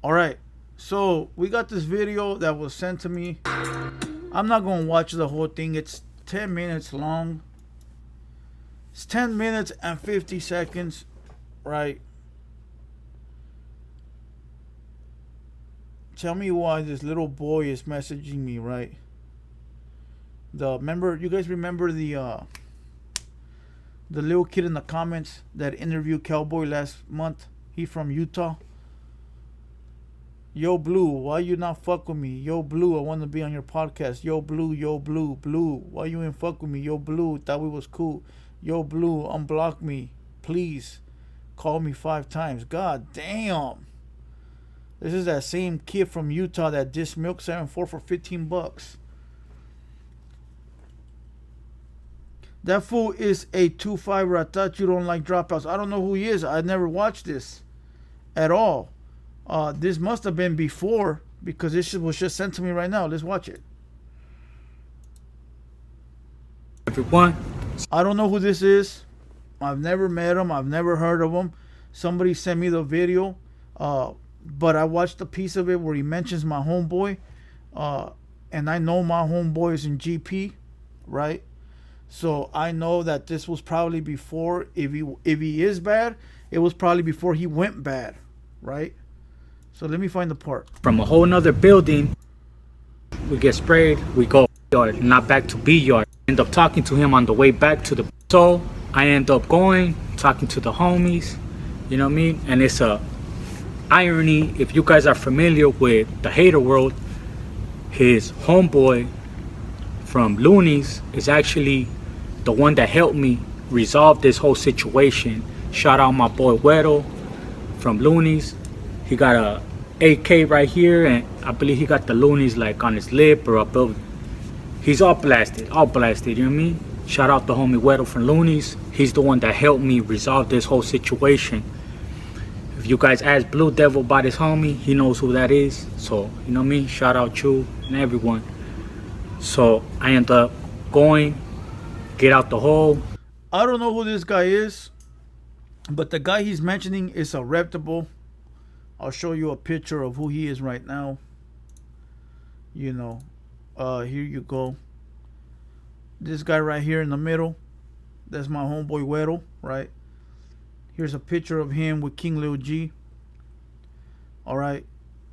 All right, so we got this video that was sent to me. I'm not going to watch the whole thing. It's 10 minutes long. It's 10 minutes and 50 seconds, right? Tell me why this little boy is messaging me, right? You guys remember the little kid in the comments that interviewed Cowboy last month? He from Utah. Yo, Blue, why you not fuck with me? Yo, Blue, I want to be on your podcast. Yo, Blue, Blue, why you ain't fuck with me? Yo, Blue, thought we was cool. Yo, Blue, unblock me, please. Call me 5 times. God damn. This is that same kid from Utah that dissed Milk 74 for $15. That fool is a 2-5er. I thought you don't like dropouts. I don't know who he is. I never watched this at all. This must have been before, because this was just sent to me right now. Let's watch it. Everyone, I don't know who this is. I've never met him. I've never heard of him. Somebody sent me the video, but I watched a piece of it where he mentions my homeboy, and I know my homeboy is in GP, right? So I know that this was probably before. If he is bad, it was probably before he went bad, right? So let me find the part. from a whole nother building, we get sprayed, we go yard, not back to B yard. End up talking to him on the way back to the. So I end up going, talking to the homies, you know what I mean? And it's a irony, if you guys are familiar with TheHaterWorld, his homeboy from Loonies is actually the one that helped me resolve this whole situation. Shout out my boy Huero from Loonies. He got a AK right here, and I believe he got the Loonies like on his lip or above. He's all blasted, you know what I mean? Shout out the homie Huero from Loonies. He's the one that helped me resolve this whole situation. If you guys ask Blue Devil about his homie, he knows who that is. So, you know what I mean? Shout out you and everyone. So I end up going, get out the hole. I don't know who this guy is, but the guy he's mentioning is a reputable. I'll show you a picture of who he is right now. You know, here you go. This guy right here in the middle, that's my homeboy Huero, right? Here's a picture of him with KING-LIL-G. All right,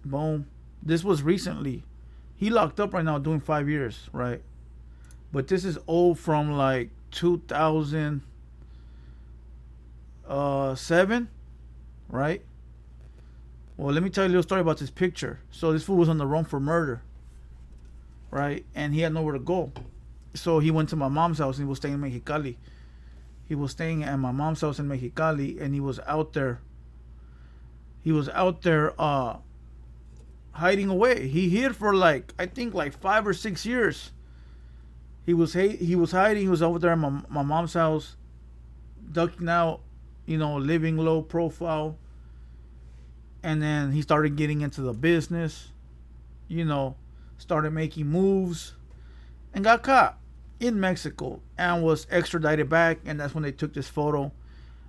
boom. This was recently. He locked up right now doing 5 years, right? But this is old, from like 2007, right? Well, let me tell you a little story about this picture. So this fool was on the run for murder, right? And he had nowhere to go. So he went to my mom's house and he was staying in Mexicali. He was staying at my mom's house in Mexicali, and he was out there. He was out there hiding away. He hid for like, I think like 5 or 6 years. He was hiding. He was over there at my mom's house, ducking out, you know, living low profile. And then he started getting into the business, you know, started making moves, and got caught in Mexico and was extradited back. And that's when they took this photo.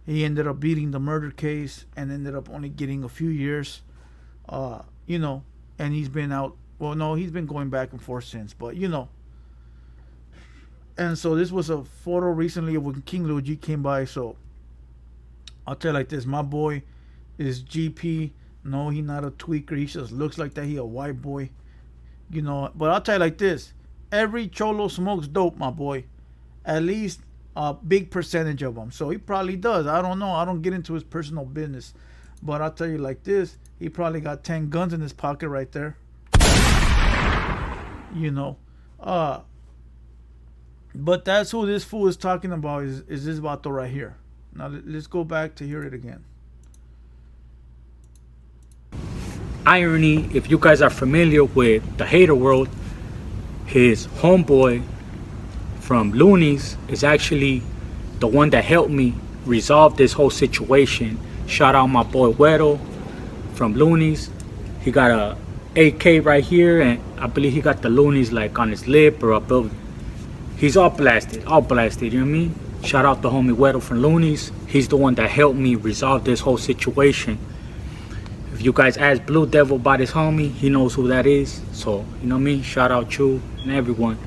He ended up beating the murder case and ended up only getting a few years, you know, and he's been out. Well, no, he's been going back and forth since, but you know. And so this was a photo recently when KING-LIL-G came by. So I'll tell you like this, my boy is GP. No, he not a tweaker. He just looks like that. He a white boy, you know. But I'll tell you like this, every cholo smokes dope, my boy. At least a big percentage of them. So he probably does. I don't know. I don't get into his personal business. But I'll tell you like this, he probably got 10 guns in his pocket right there. You know. But that's who this fool is talking about, is this vato right here. Now let's go back to hear it again. Irony, if you guys are familiar with TheHaterWorld, his homeboy from Loonies is actually the one that helped me resolve this whole situation. Shout out my boy Huero from Loonies. He got a AK right here, and I believe he got the Loonies like on his lip or above. He's all blasted, you know what I mean? Shout out the homie Huero from Loonies. He's the one that helped me resolve this whole situation. If If you guys ask Blue Devil about his homie, he knows who that is. So, you know what I mean? Shout out Chu and everyone.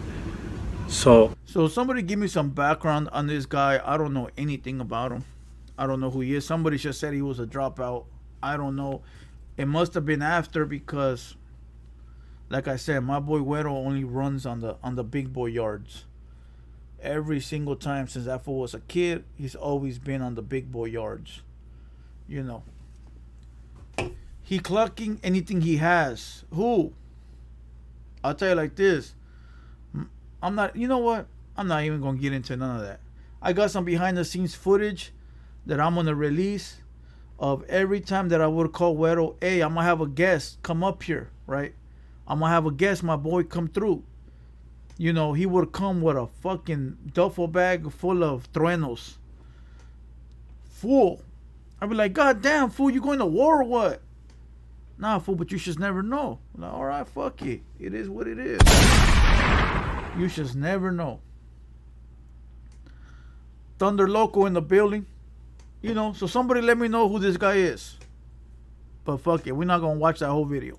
So somebody give me some background on this guy. I don't know anything about him. I don't know who he is. Somebody just said he was a dropout. I don't know. It must have been after, because like I said, my boy Huero only runs on the big boy yards. Every single time since that fool was a kid, he's always been on the big boy yards. You know. He clucking anything he has. Who? I'll tell you like this. I'm not, you know what? I'm not even going to get into none of that. I got some behind the scenes footage that I'm going to release of every time that I would call Huero, hey, I'm going to have a guest come up here, right? I'm going to have a guest, my boy, come through. You know, he would come with a fucking duffel bag full of truenos. Fool. I'd be like, God damn, fool, you going to war or what? Nah, fool, but you just never know. I'm like, all right, fuck it. It is what it is. You just never know. Thunder Loco in the building. You know, so somebody let me know who this guy is. But fuck it, we're not going to watch that whole video.